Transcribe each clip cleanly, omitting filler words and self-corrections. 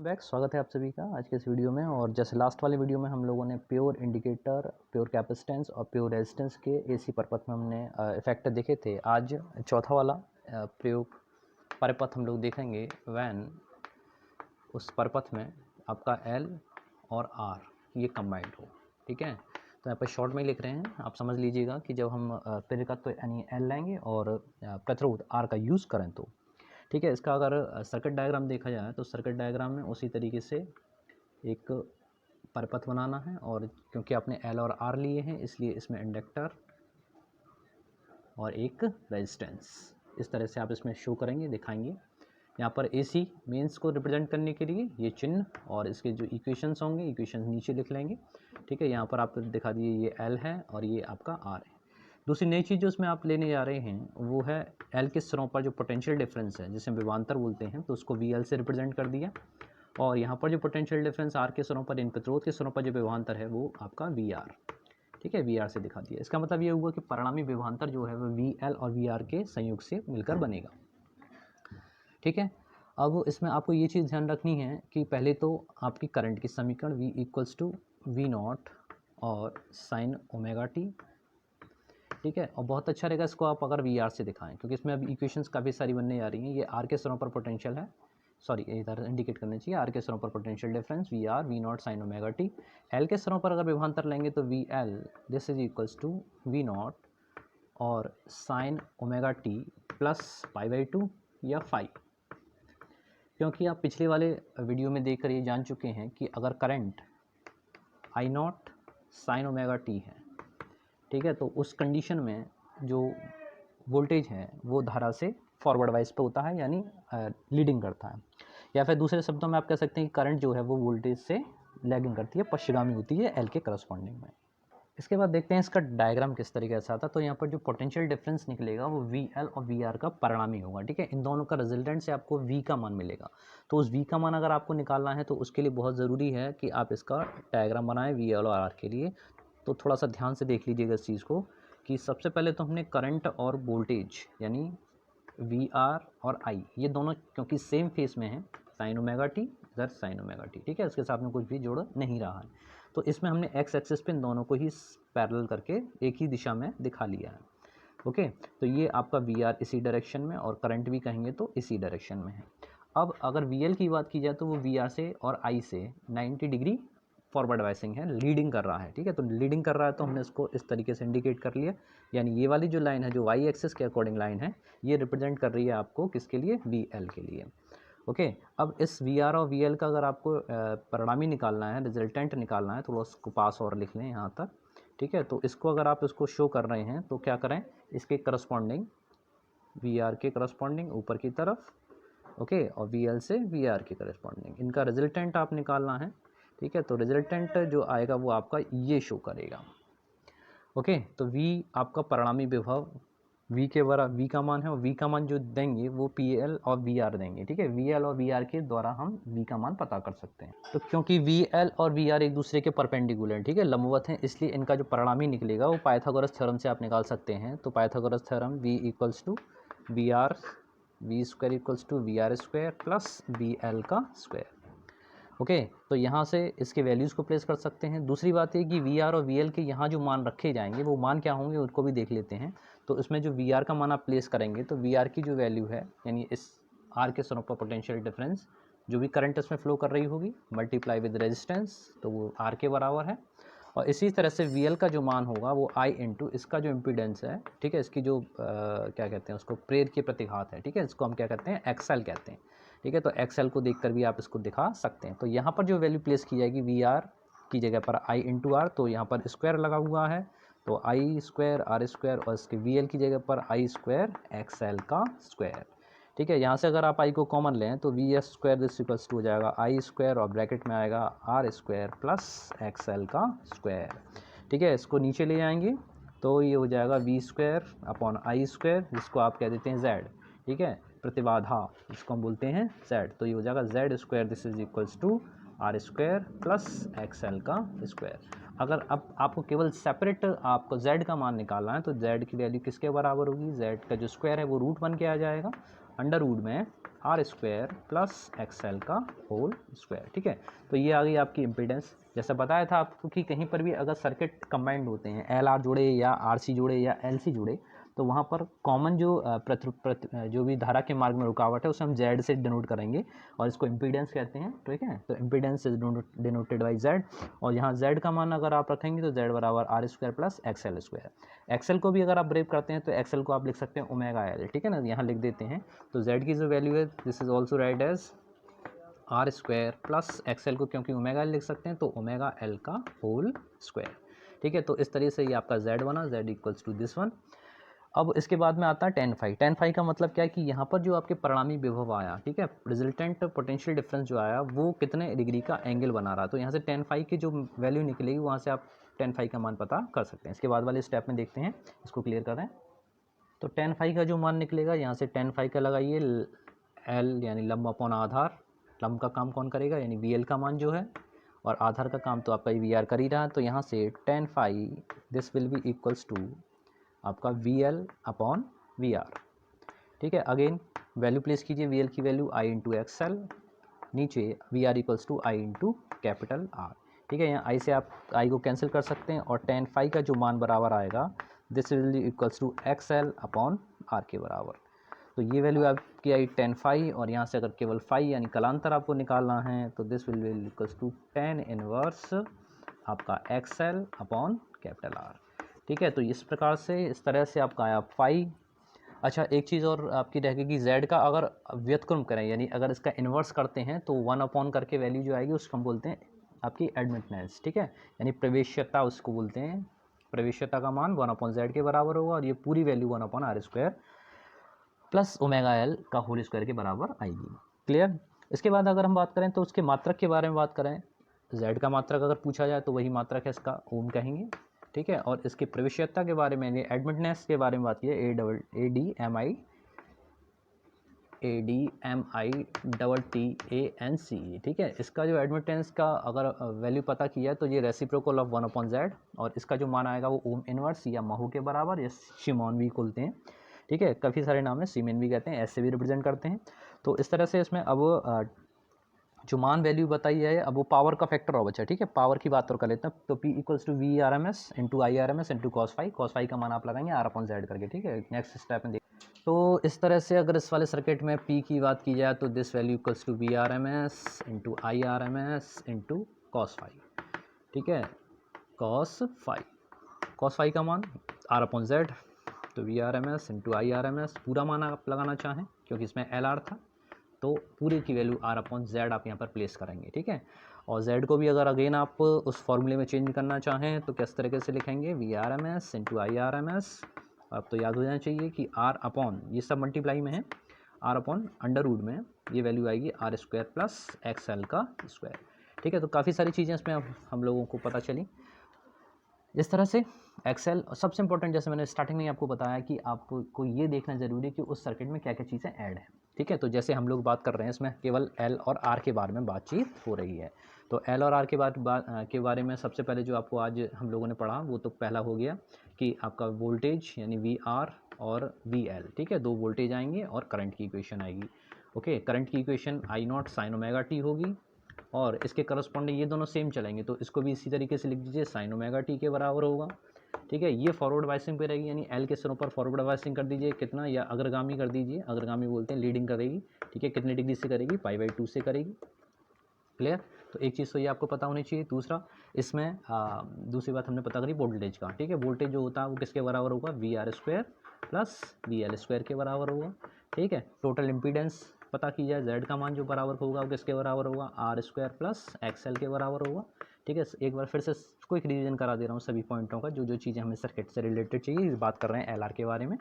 Back, स्वागत है आप सभी का आज के इस वीडियो में। और जैसे लास्ट वाले वीडियो में हम लोगों ने प्योर इंडिकेटर, प्योर कैपेसिटेंस और प्योर रेजिस्टेंस के एसी परिपथ में हमने इफेक्ट देखे थे। आज चौथा वाला प्रयोग परिपथ हम लोग देखेंगे वैन उस परिपथ में आपका एल और आर ये कंबाइंड हो। ठीक है, तो यहाँ पर शॉर्ट में लिख रहे हैं, आप समझ लीजिएगा कि जब हम प्रेरकत्व तो यानी एल लेंगे और प्रतिरोध आर का यूज़ करें तो ठीक है। इसका अगर सर्किट डायग्राम देखा जाए तो सर्किट डायग्राम में उसी तरीके से एक परिपथ बनाना है, और क्योंकि आपने एल और आर लिए हैं इसलिए इसमें इंडक्टर और एक रेजिस्टेंस इस तरह से आप इसमें शो करेंगे, दिखाएंगे। यहाँ पर एसी मेंस को रिप्रेजेंट करने के लिए ये चिन्ह और इसके जो इक्वेशंस होंगे, इक्वेशंस नीचे लिख लेंगे। ठीक है, यहाँ पर आप दिखा दिए ये एल है और ये आपका आर है। दूसरी नई चीज़ जो इसमें आप लेने जा रहे हैं वो है एल के सिरों पर जो पोटेंशियल डिफरेंस है जिसे हम विभवांतर बोलते हैं, तो उसको वी एल से रिप्रेजेंट कर दिया। और यहाँ पर जो पोटेंशियल डिफरेंस आर के सिरों पर, इन प्रतिरोध के सिरों पर जो विभवांतर है वो आपका वी आर, ठीक है, वी आर से दिखा दिया। इसका मतलब ये हुआ कि परिणामी विभवांतर जो है वो वी एल और वी आर के संयोग से मिलकर बनेगा। ठीक है, अब इसमें आपको ये चीज़ ध्यान रखनी है कि पहले तो आपकी करंट की समीकरण V equals to V naught और साइन ओमेगा टी। ठीक है, और बहुत अच्छा रहेगा इसको आप अगर वी आर से दिखाएं, क्योंकि इसमें अब इक्वेशंस काफ़ी सारी बनने जा रही हैं। ये आर के सिरों पर पोटेंशियल है, सॉरी इधर इंडिकेट करना चाहिए, आर के सिरों पर potential difference V R V naught sine omega t. L के सिरों पर अगर विभवांतर लेंगे तो V L this is equals to V naught और sine omega t plus pi by two या फाई। क्योंकि आप पिछले वाले वीडियो में देखकर ये जान चुके हैं कि अगर current I naught sine omega T है, ठीक है, तो उस कंडीशन में जो वोल्टेज है वो धारा से फॉरवर्ड वाइज पे होता है, यानी लीडिंग करता है। या फिर दूसरे शब्दों में आप कह सकते हैं कि करंट जो है वो वोल्टेज से लैगिंग करती है, पश्चिगामी होती है एल के करस्पॉन्डिंग में। इसके बाद देखते हैं इसका डायग्राम किस तरीके से आता है। तो यहाँ पर जो पोटेंशियल डिफरेंस निकलेगा वो वी एल और वी आर का परिणामी होगा। ठीक है, इन दोनों का रिजल्टेंट से आपको वी का मान मिलेगा। तो उस वी का मान अगर आपको निकालना है तो उसके लिए बहुत ज़रूरी है कि आप इसका डायग्राम बनाएं वी एल और आर के लिए। तो थोड़ा सा ध्यान से देख लीजिएगा इस चीज़ को कि सबसे पहले तो हमने करंट और वोल्टेज यानी वी आर और आई ये दोनों क्योंकि सेम फेस में है, साइन ओमेगा टी इधर साइन ओमेगा टी, ठीक है, इसके साथ में कुछ भी जोड़ नहीं रहा है। तो इसमें हमने एक्स एक्सिस पे इन दोनों को ही पैरेलल करके एक ही दिशा में दिखा लिया है। ओके, तो ये आपका वी आर इसी डायरेक्शन में और करंट भी कहेंगे तो इसी डायरेक्शन में है। अब अगर वी एल की बात की जाए तो वो वी आर से और आई से 90 डिग्री फॉरवर्ड वाइसिंग है, लीडिंग कर रहा है। ठीक है, तो लीडिंग कर रहा है तो हमने इसको इस तरीके से इंडिकेट कर लिया, यानी ये वाली जो लाइन है जो वाई एक्सिस के अकॉर्डिंग लाइन है ये रिप्रेजेंट कर रही है आपको किसके लिए, वी एल के लिए। ओके, अब इस वी आर और वी एल का अगर आपको परिणामी निकालना है, रिजल्टेंट निकालना है, थोड़ा उसको पास और लिख लें यहाँ तक। ठीक है, तो इसको अगर आप इसको शो कर रहे हैं तो क्या करें, इसके करस्पॉन्डिंग वी आर के करस्पॉन्डिंग ऊपर की तरफ, ओके, और वी एल से वी आर के करस्पॉन्डिंग इनका रिजल्टेंट आप निकालना है। ठीक है, तो रिजल्टेंट जो आएगा वो आपका ये शो करेगा। ओके, तो V आपका परिणामी विभव V के बराबर V का मान है, और V का मान जो देंगे वो PL और VR देंगे। ठीक है, VL और VR के द्वारा हम V का मान पता कर सकते हैं। तो क्योंकि VL और VR एक दूसरे के परपेंडिकुलर, ठीक है, लंबवत हैं, इसलिए इनका जो परिणामी निकलेगा वो पाइथागोरस थ्योरम से आप निकाल सकते हैं। तो Pythagoras theorem V equals to V R V square equals to V R square plus V L का स्क्वायर। ओके, तो यहाँ से इसके वैल्यूज़ को प्लेस कर सकते हैं। दूसरी बात है कि वी आर और वी एल के यहाँ जो मान रखे जाएंगे वो मान क्या होंगे उनको भी देख लेते हैं। तो इसमें जो वी आर का मान आप प्लेस करेंगे तो वी आर की जो वैल्यू है, यानी इस आर के सिरों पर पोटेंशियल डिफरेंस जो भी करंट इसमें फ्लो कर रही होगी मल्टीप्लाई विद रेजिस्टेंस, तो वो आर के बराबर है। और इसी तरह से वी एल का जो मान होगा वो आई इंटू इसका जो इम्पीडेंस है, ठीक है, इसकी जो क्या कहते हैं उसको, प्रेर के प्रतिघात है। ठीक है, इसको हम क्या कहते हैं, एक्सएल कहते हैं। ठीक है, तो एक्सएल को देखकर भी आप इसको दिखा सकते हैं। तो यहाँ पर जो वैल्यू प्लेस की जाएगी वी आर की जगह पर आई इंटू आर, तो यहाँ पर स्क्वायर लगा हुआ है तो आई स्क्वायर आर स्क्वायर, और इसके वी एल की जगह पर आई स्क्वायर एक्सएल का स्क्वायर। ठीक है, यहाँ से अगर आप आई को कॉमन लें तो V S square this equals to हो जाएगा आई स्क्वायर और ब्रैकेट में आएगा आर स्क्वायर प्लस एक्सएल का स्क्वायर। ठीक है, इसको नीचे ले आएंगे तो ये हो जाएगा V square upon I square, जिसको आप कह देते हैं जेड। ठीक है, प्रतिबाधा जिसको हम बोलते हैं जेड, तो ये हो जाएगा Z square this is equals to R square plus XL का स्क्वायर। अगर अब आपको केवल सेपरेट आपको z का मान निकालना है तो z की वैल्यू किसके बराबर होगी, z का जो स्क्वायर है वो √1 के आ जाएगा, अंडर रूट में आर स्क्वायर प्लस एक्सएल का होल स्क्वायर। ठीक है, तो ये आ गई आपकी इम्पीडेंस। जैसा बताया था आपको कि कहीं पर भी अगर सर्किट कंबाइंड होते हैं, एल आर जुड़े या आर सी जुड़े या एल सी जुड़े, तो वहाँ पर कॉमन जो जो भी धारा के मार्ग में रुकावट है उसे हम जेड से डिनोट करेंगे और इसको इम्पीडेंस कहते हैं। ठीक है, तो impedance is denoted by Z, और यहाँ जेड का मान अगर आप रखेंगे तो जेड बराबर R square plus XL square. XL को भी अगर आप ब्रेक करते हैं तो एक्सएल को आप लिख सकते हैं ओमेगा एल। ठीक है ना, यहाँ लिख देते हैं। तो जेड की जो वैल्यू है this is also right as R square plus XL को क्योंकि ओमेगा एल लिख सकते हैं तो ओमेगा एल का होल स्क्वायर। ठीक है, तो इस तरीके से ये आपका जेड बना, Z equals to this one. अब इसके बाद में आता है tan फाई। tan फाई का मतलब क्या है कि यहाँ पर जो आपके परिणामी विभव आया, ठीक है, रिजल्टेंट पोटेंशियल डिफरेंस जो आया वो कितने डिग्री का एंगल बना रहा है। तो यहाँ से tan फाई की जो वैल्यू निकलेगी वहाँ से आप tan फाई का मान पता कर सकते हैं। इसके बाद वाले स्टेप में देखते हैं, इसको क्लियर कर रहे हैं। तो tan फाई का जो मान निकलेगा यहाँ से tan फाई का लगाइए एल यानी लंब अपॉन आधार। लंब का काम कौन करेगा यानी वी एल का मान जो है, और आधार का काम तो आपका वी आर कर ही रहा है। तो यहाँ से tan phi this will be equals to आपका V L upon V R. ठीक है, अगेन वैल्यू प्लेस कीजिए, वी एल की value I into X L, नीचे V R equals to I into capital R. ठीक है, यहाँ आई से आप आई को कैंसिल कर सकते हैं और tan फाई का जो मान बराबर आएगा this will equals to X L upon R के बराबर। तो ये वैल्यू आपकी आई tan फाई, और यहाँ से अगर केवल फाई यानी कलांतर आपको निकालना है तो this will equals to tan inverse आपका X L upon capital R. ठीक है, तो इस प्रकार से इस तरह से आपका आया फाई। अच्छा, एक चीज़ और आपकी रह गई कि जेड का अगर व्युत्क्रम करें यानी अगर इसका इन्वर्स करते हैं तो 1 अपॉन करके वैल्यू जो आएगी उसको हम बोलते हैं आपकी एडमिटनेस। ठीक है, यानी प्रवेश्यता उसको बोलते हैं। प्रवेश्यता का मान 1 अपॉन जेड के बराबर होगा और ये पूरी value 1 upon R square plus omega L का होल स्क्वायर के बराबर आएगी। क्लियर। इसके बाद अगर हम बात करें तो उसके मात्रक के बारे में बात करें, जेड का मात्रक अगर पूछा जाए तो वही मात्रक है इसका, ओम कहेंगे। ठीक है, और इसकी प्रवेश्यता के बारे में एडमिटनेस के बारे में बात की A D M I double T A N C E. ठीक है, इसका जो एडमिटेंस का अगर वैल्यू पता किया है तो ये रेसिप्रोकल ऑफ 1 अपॉन जेड, और इसका जो मान आएगा वो ओम इनवर्स या महू के बराबर या शिमॉन भी बोलते हैं। ठीक है, काफ़ी सारे नाम है, सीमेन भी कहते हैं, ऐसे भी रिप्रेजेंट करते हैं। तो इस तरह से इसमें अब जो मान वैल्यू बताई है अब वो पावर का फैक्टर और बचा। ठीक है, पावर की बात और कर लेते हैं। तो P equals to V R M S into I R M S into cos phi का मान आप लगाएंगे आर अपॉन जेड करके। ठीक है, नेक्स्ट स्टेप में देख। तो इस तरह से अगर इस वाले सर्किट में P की बात की जाए तो this value equals to V R M S into I R M S into cos phi. ठीक है, कॉस फाई का मान आर अपॉन जेड, तो V R M S into I R M S पूरा मान आप लगाना चाहें क्योंकि इसमें एल आर था तो पूरे की वैल्यू आर अपॉन जेड आप यहाँ पर प्लेस करेंगे। ठीक है, और जेड को भी अगर अगेन आप उस फॉर्मूले में चेंज करना चाहें तो किस तरीके से लिखेंगे, V R M S into I R M S. अब तो याद हो जाना चाहिए कि आर अपॉन ये सब मल्टीप्लाई में है, आर अपॉन अंडर रूट में ये वैल्यू आएगी R square plus X L का स्क्वायर। ठीक है, तो काफ़ी सारी चीज़ें इसमें हम लोगों को पता चली। इस तरह से एक्सेल सबसे इंपॉर्टेंट, जैसे मैंने स्टार्टिंग में आपको बताया कि आपको ये देखना ज़रूरी है कि उस सर्किट में क्या क्या चीज़ें ऐड हैं। ठीक है, तो जैसे हम लोग बात कर रहे हैं इसमें केवल एल और आर के बारे में बातचीत हो रही है। तो एल और आर के बारे में सबसे पहले जो आपको आज हम लोगों ने पढ़ा वो तो पहला हो गया कि आपका वोल्टेज यानी वी आर और वी एल। ठीक है, दो वोल्टेज आएंगे और करंट की इक्वेशन आएगी। ओके, करंट की इक्वेशन आई नॉट साइन ओमेगा टी होगी और इसके करस्पॉन्डिंग ये दोनों सेम चलेंगे तो इसको भी इसी तरीके से लिख दीजिए, साइन ओमेगा टी के बराबर होगा। ठीक है, ये फॉरवर्ड बाइसिंग पे रहेगी यानी एल के सिरों पर फॉरवर्ड बाइसिंग कर दीजिए कितना, या अग्रगामी कर दीजिए, अग्रगामी बोलते हैं, लीडिंग करेगी। ठीक है, कितने डिग्री से करेगी, π/2 से करेगी। क्लियर। तो एक चीज़ तो ये आपको पता होनी चाहिए। दूसरा इसमें दूसरी बात हमने पता करी वोल्टेज का। ठीक है, वोल्टेज जो होता है वो किसके बराबर होगा, V R square plus V L square के बराबर होगा। ठीक है, टोटल इम्पीडेंस पता की जाए, जेड का मान जो बराबर होगा वो किसके बराबर होगा, R square plus X L के बराबर होगा। ठीक है, एक बार फिर से क्विक रिवीजन करा दे रहा हूँ सभी पॉइंटों का, जो जो चीज़ें हमें सर्किट से रिलेटेड चाहिए, बात कर रहे हैं एल आर के बारे में।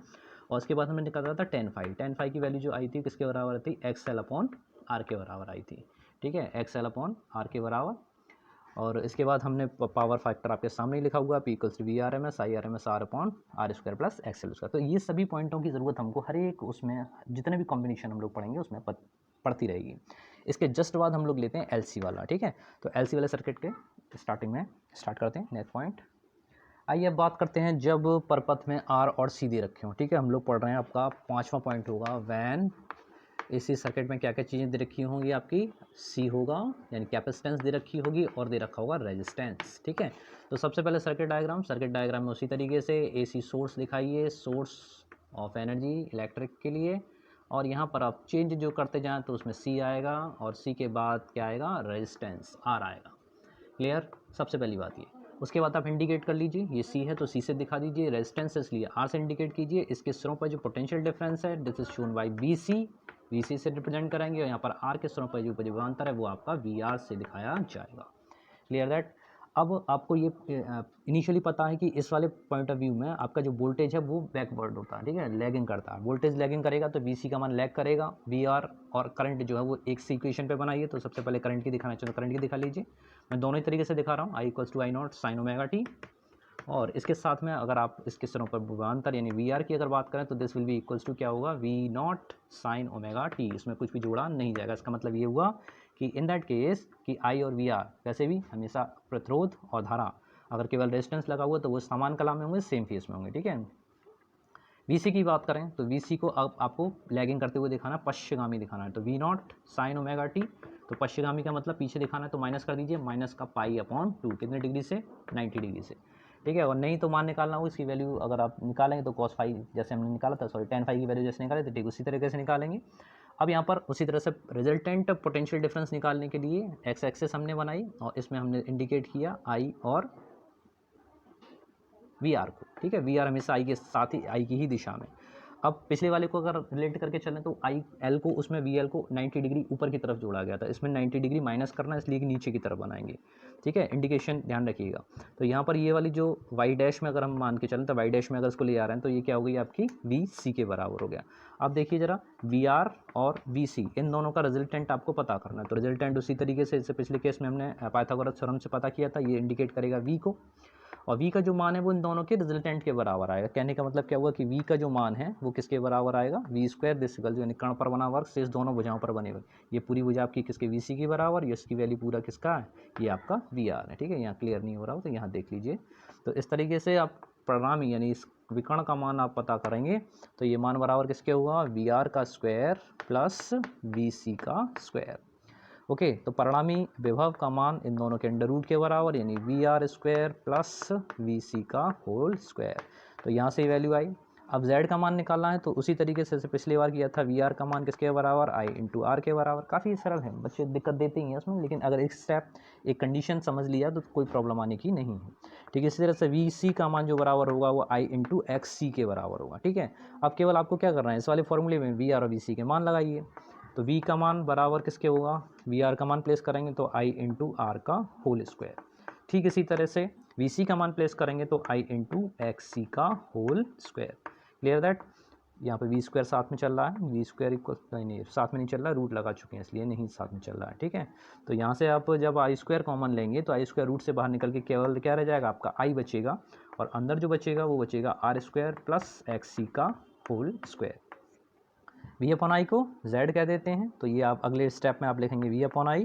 और उसके बाद हमने निकाला था tan फाई की वैल्यू जो आई थी किसके बराबर थी, एक्स एल अपॉन आर के बराबर आई थी। ठीक है, एक्स एल अपॉन आर के बराबर। और इसके बाद हमने पावर फैक्टर आपके सामने ही लिखा हुआ, P equals to V R M S I R M S R upon R square plus X L square. तो ये सभी पॉइंटों की ज़रूरत हमको हर एक उसमें जितने भी कॉम्बिनेशन हम लोग पढ़ेंगे उसमें पड़ती रहेगी। इसके जस्ट बाद हम लोग लेते हैं LC वाला। ठीक है, तो LC वाले सर्किट के स्टार्टिंग में स्टार्ट करते हैं नेक्स्ट पॉइंट। आइए अब बात करते हैं जब परपथ में R और C दे रखे हों। ठीक है, हम लोग पढ़ रहे हैं, आपका 5वां पॉइंट होगा व्हेन इसी सर्किट में क्या क्या चीज़ें दे रखी होंगी आपकी, सी होगा यानी कैपेसिटेंस दे रखी होगी और दे रखा होगा रेजिस्टेंस। ठीक है, तो सबसे पहले सर्किट डायग्राम में उसी तरीके से एसी सोर्स दिखाइए, सोर्स ऑफ एनर्जी इलेक्ट्रिक के लिए, और यहाँ पर आप चेंज जो करते जाएँ तो उसमें सी आएगा और सी के बाद क्या आएगा, रेजिस्टेंस आर आएगा। क्लियर, सबसे पहली बात ये। उसके बाद आप इंडिकेट कर लीजिए, ये सी है तो सी से दिखा दीजिए, रेजिस्टेंस इसलिए आर से इंडिकेट कीजिए। इसके सिरों पर जो पोटेंशियल डिफरेंस है this is shown by V C से रिप्रेजेंट करेंगे, और यहाँ पर आर के सिरों पर जो विभवांतर है वो आपका वी आर से दिखाया जाएगा। Clear that. अब आपको ये इनिशियली पता है कि इस वाले पॉइंट ऑफ व्यू में आपका जो वोल्टेज है वो बैकवर्ड होता है, ठीक है, लैगिंग करता है। वोल्टेज लैगिंग करेगा तो वी का मान लैग करेगा, वी आर और करंट जो है वो एक सी इक्वेशन पे बनाइए। तो सबसे पहले करंट की दिखाना चाहिए तो करंट की दिखा लीजिए। मैं दोनों ही तरीके से दिखा रहा हूँ, I equals to I naught sine omega t, और इसके साथ में अगर आप इसके सिरों पर विभवांतर यानी वी आर की अगर बात करें तो this will be equals to क्या होगा, V naught sine omega T. इसमें कुछ भी जोड़ा नहीं जाएगा। इसका मतलब ये हुआ कि इन दैट केस कि आई और वी आर वैसे भी हमेशा प्रतिरोध और धारा अगर केवल रेजिस्टेंस लगा हुआ तो वो समान कला में होंगे, सेम फेस में होंगे। ठीक है, वीसी की बात करें तो वीसी को अब आपको लैगिंग करते हुए दिखाना, पश्चिगामी दिखाना है। तो V naught sine omega T, तो पश्चिगामी का मतलब पीछे दिखाना है, तो माइनस कर दीजिए, माइनस का पाई अपॉन 2, कितने डिग्री से, 90 डिग्री से। ठीक है, और नहीं तो मान निकालना हो इसकी वैल्यू अगर आप निकालेंगे तो कॉस फाई जैसे हमने निकाला था, सॉरी tan फाई की वैल्यू जैसे निकाले थे, ठीक उसी तरीके से निकालेंगे। अब यहाँ पर उसी तरह से रिजल्टेंट पोटेंशियल डिफरेंस निकालने के लिए एक्स एक्सेस हमने बनाई और इसमें हमने इंडिकेट किया आई और वी आर को। ठीक है, वी आर हमेशा आई के साथ ही, आई की ही दिशा में। अब पिछले वाले को अगर रिलेट करके चलें तो आई एल को, उसमें वी एल को 90 डिग्री ऊपर की तरफ जोड़ा गया था, इसमें 90 डिग्री माइनस करना, इसलिए कि नीचे की तरफ बनाएंगे। ठीक है, इंडिकेशन ध्यान रखिएगा। तो यहाँ पर ये वाली जो वाई डैश में अगर हम मान के चलें तो वाई डैश में अगर इसको ले आ रहे हैं तो ये क्या हो गई आपकी, वी सी के बराबर हो गया। अब देखिए जरा, वी आर और वी सी इन दोनों का रिजल्टेंट आपको पता करना है। तो रिजल्टेंट उसी तरीके से जैसे पिछले केस में हमने पाइथागोरस थ्योरम से पता किया था, ये इंडिकेट करेगा वी को, और v का जो मान है वो इन दोनों के रिजल्टेंट के बराबर आएगा। कहने का मतलब क्या हुआ कि v का जो मान है वो किसके बराबर आएगा, वी स्क्वायर दिस इक्वल यानी कर्ण पर बना वर्ग शेष दोनों भुजाओं पर बने हुए, ये पूरी भुजा आपकी किसके, वीसी के बराबर, ये इसकी वैल्यू पूरा किसका है, ये आपका वी आर है। ठीक है, यहाँ क्लियर नहीं हो रहा हो तो यहाँ देख लीजिए। तो इस तरीके से आप परिणामी यानी इस विकर्ण का मान आप पता करेंगे तो ये मान बराबर किसके हुआ, वी आर का स्क्वायर प्लस वी सी का स्क्वायर। ओके, तो परिणामी विभव का मान इन दोनों के अंडर रूट के बराबर यानी V R square plus V C का होल स्क्वायर। तो यहाँ से वैल्यू आई। अब z का मान निकालना है तो उसी तरीके से पिछली बार किया था, वी आर का मान किसके बराबर, आई इंटू आर के बराबर। काफ़ी सरल है, बच्चे दिक्कत देते ही हैं इसमें, लेकिन अगर एक स्टेप एक कंडीशन समझ लिया तो कोई प्रॉब्लम आने की नहीं है। ठीक है, इसी तरह से वी सी का मान जो बराबर होगा वो आई इंटू एक्स सी के बराबर होगा। ठीक है, अब केवल आपको क्या करना है, इस वाले फॉर्मूले में वी आर और वी सी के मान लगाइए। तो v का मान बराबर किसके होगा, वी आर का मान प्लेस करेंगे तो i इंटू आर का होल स्क्वायर। ठीक इसी तरह से वी सी का मान प्लेस करेंगे तो i इंटू एक्स सी का होल स्क्वायर। Clear that. यहाँ पे वी स्क्वायर साथ में चल रहा है, वी स्क्वायर इक्वल नहीं साथ में नहीं चल रहा है, रूट लगा चुके हैं इसलिए नहीं साथ में चल रहा है। ठीक है, तो यहाँ से आप जब आई स्क्वायर कॉमन लेंगे तो आई स्क्वायर रूट से बाहर निकल के केवल क्या रह जाएगा, आपका आई बचेगा, और अंदर जो बचेगा वो बचेगा R square plus X C का whole square. V upon I को z कह देते हैं, तो ये आप अगले स्टेप में आप लिखेंगे वी अपॉन आई,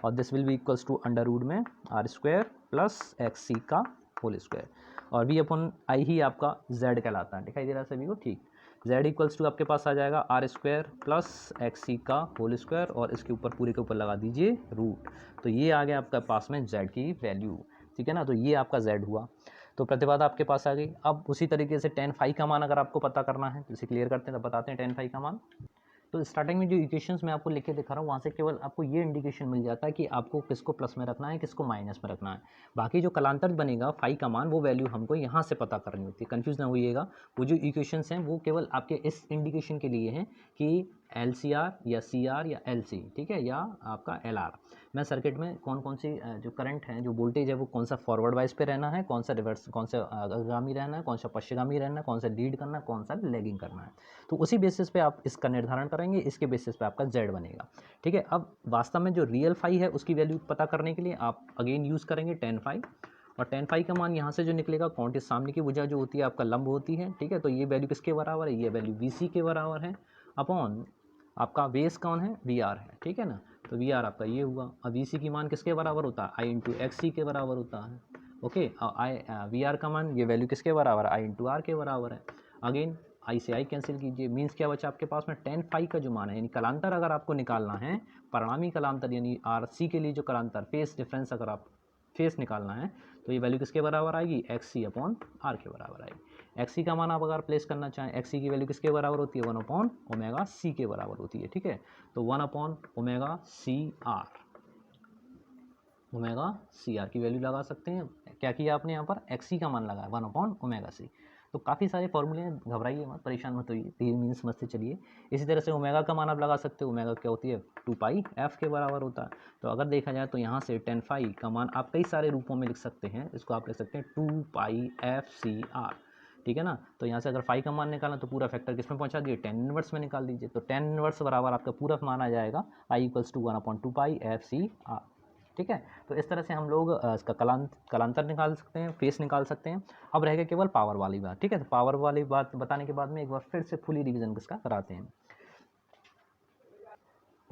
और this will be equals to under root में R square plus X C का होल स्क्वायर, और वी अपॉन आई ही आपका z कहलाता है। दिखाई दे रहा है सभी को, ठीक। z इक्वल्स टू आपके पास आ जाएगा are square plus X C का होल स्क्वायर, और इसके ऊपर पूरे के ऊपर लगा दीजिए रूट, तो ये आ गया आपके पास में z की वैल्यू। ठीक है ना, तो ये आपका z हुआ, तो प्रतिबाधा आपके पास आ गई। अब उसी तरीके से tan फाई का मान अगर आपको पता करना है तो इसे क्लियर करते हैं, तब बताते हैं tan फाई का मान। तो स्टार्टिंग में जो इक्वेशंस मैं आपको लिख के दिखा रहा हूँ वहाँ से केवल आपको ये इंडिकेशन मिल जाता है कि आपको किसको प्लस में रखना है, किसको माइनस में रखना है। बाकी जो कलांतर बनेगा फाई का मान वो वैल्यू हमको यहाँ से पता करनी होती है, कंफ्यूज ना होइएगा। वो जो इक्वेशंस हैं वो केवल आपके इस इंडिकेशन के लिए हैं कि LCR या CR या LC, ठीक है, या आपका LR में सर्किट में कौन कौन सी जो करंट है, जो वोल्टेज है वो कौन सा फॉरवर्ड वाइज पे रहना है, कौन सा रिवर्स, कौन सा अग्रगामी रहना है, कौन सा पश्चिगामी रहना है, कौन सा लीड करना है, कौन सा लैगिंग करना है। तो उसी बेसिस पे आप इसका निर्धारण करेंगे, इसके बेसिस पे आपका Z बनेगा। ठीक है, अब वास्तव में जो रियल फाई है उसकी वैल्यू पता करने के लिए आप अगेन यूज़ करेंगे tan फाई, और tan फाई का मान यहाँ से जो निकलेगा, कौन इस सामने की भुजा जो होती है आपका लंब होती है। ठीक है, तो ये वैल्यू किसके बराबर है, ये वैल्यू VC के बराबर है, अपॉन आपका बेस कौन है, VR है। ठीक है ना, तो VR आपका ये हुआ। अब VC की मान किसके बराबर होता है, I इंटू एक्स सी के बराबर होता है। ओके, VR का मान ये वैल्यू किसके बराबर है, I इंटू आर के बराबर है। अगेन आई से आई कैंसिल कीजिए, मीन्स क्या बचा आपके पास में tan phi का जो मान है, यानी कलांतर अगर आपको निकालना है, परिणामी कलांतर यानी आर सी के लिए जो कलांतर फेस डिफरेंस अगर आप फेस निकालना है तो ये वैल्यू किसके बराबर आएगी, एक्स सी अपॉन आर के बराबर आएगी। एक्स सी का मान आप अगर प्लेस करना चाहें, एक्स सी की वैल्यू किसके बराबर होती है, 1 अपॉन ओमेगा सी के बराबर होती है, ठीक है। तो 1 upon omega C R, omega C R की वैल्यू लगा सकते हैं। क्या किया आपने यहाँ पर, एक्स सी का मान लगाया 1 अपॉन ओमेगा सी। तो काफ़ी सारे फॉर्मूले हैं, घबराइए मत, परेशान मत होइए, धीरे मीन समझ से चलिए। इसी तरह से ओमेगा का मान आप लगा सकते हो, ओमेगा क्या होती है 2 पाई एफ के बराबर होता है। तो अगर देखा जाए तो यहाँ से tan phi का मान आप कई सारे रूपों में लिख सकते हैं, इसको आप लिख सकते हैं 2 पाई एफ सी आर, ठीक है ना। तो यहाँ से अगर फाई का मान निकालना तो पूरा फैक्टर किस में पहुँचा दिए, tan इनवर्स में निकाल दीजिए। तो tan इनवर्स बराबर आपका पूरा मान आ जाएगा I equals to 1 upon 2 pi F C R, ठीक है। तो इस तरह से हम लोग इसका कलांतर निकाल सकते हैं, फेस निकाल सकते हैं। अब रहेगा केवल पावर वाली बात, ठीक है। तो पावर वाली बात बताने के बाद में एक बार फिर से फुली रिवीजन इसका कराते हैं।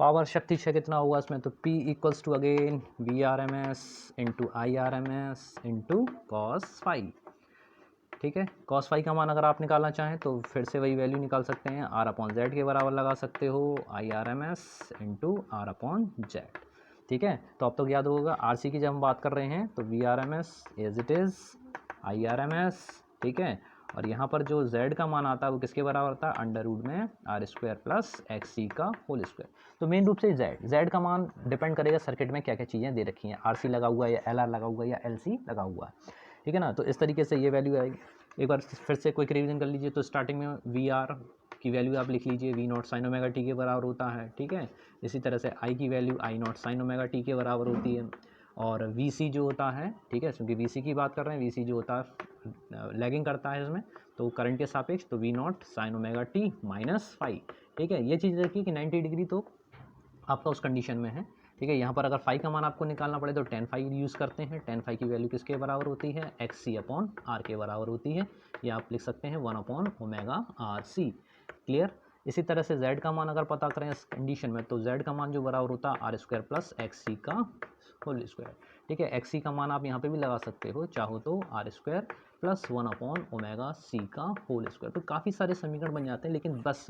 पावर शक्ति क्षय कितना होगा इसमें, तो P equals to again V R M S into I R M S into cos phi, ठीक है। कॉस फाई का मान अगर आप निकालना चाहें तो फिर से वही वैल्यू निकाल सकते हैं, आर अपॉन जेड के बराबर लगा सकते हो, I R M S into R upon Z, ठीक है। तो अब तक याद होगा आर सी की जब हम बात कर रहे हैं तो V R M S as it is I R M S, ठीक है। और यहाँ पर जो z का मान आता है वो किसके बराबर आता है, अंडर रूट में R square plus X C का होल स्क्वायर। तो मेन रूप से z का मान डिपेंड करेगा सर्किट में क्या क्या चीज़ें दे रखी हैं, आर सी लगा हुआ है या एल आर लगा हुआ है या एल सी लगा हुआ है, ठीक है ना। तो इस तरीके से ये वैल्यू आएगी। एक बार फिर से क्विक रिवीजन कर लीजिए। तो स्टार्टिंग में वी आर की वैल्यू आप लिख लीजिए V naught sine omega T के बराबर होता है, ठीक है। इसी तरह से आई की वैल्यू आई नॉट साइन ओमेगा टी के बराबर होती है। और वी सी जो होता है, ठीक है, क्योंकि वी सी की बात कर रहे हैं, वी सी जो होता है लैगिंग करता है इसमें, तो करंट के सापेक्ष, तो V naught sine omega T minus phi, ठीक है। ये चीज़ रखिए कि 90 डिग्री तो आपका उस कंडीशन में है, ठीक है। यहाँ पर अगर फाई का मान आपको निकालना पड़े तो tan फाई यूज़ करते हैं। tan फाई की वैल्यू किसके बराबर होती है, एक्स सी अपॉन आर के बराबर होती है। या आप लिख सकते हैं 1 upon omega R C, clear. इसी तरह से z का मान अगर पता करें इस कंडीशन में तो z का मान जो बराबर होता है are square plus X C का होल स्क्वायर, ठीक है। एक्स सी का मान आप यहाँ पे भी लगा सकते हो, चाहो तो R square plus 1 upon omega C का होल स्क्वायर। तो काफ़ी सारे समीकरण बन जाते हैं, लेकिन बस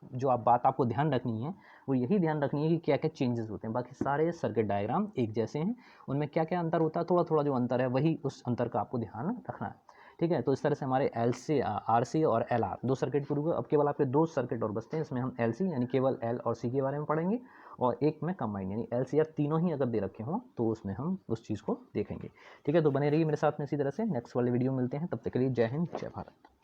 जो आप बात आपको ध्यान रखनी है वो यही ध्यान रखनी है कि क्या क्या चेंजेस होते हैं। बाकी सारे सर्किट डायग्राम एक जैसे हैं, उनमें क्या क्या अंतर होता है, थोड़ा थोड़ा जो अंतर है वही उस अंतर का आपको ध्यान रखना है, ठीक है। तो इस तरह से हमारे एल सी आर सी और एल आर दो सर्किट पूरे हुए। अब केवल आपके दो सर्किट और बचते हैं, इसमें हम एल सी यानी केवल एल और सी के बारे में पढ़ेंगे, और एक में कंबाइंड यानी एल सी आर तीनों ही अगर दे रखे हों तो उसमें हम उस चीज़ को देखेंगे, ठीक है। तो बने रहिए मेरे साथ में। इसी तरह से नेक्स्ट वाले वीडियो मिलते हैं, तब तक के लिए जय हिंद जय भारत।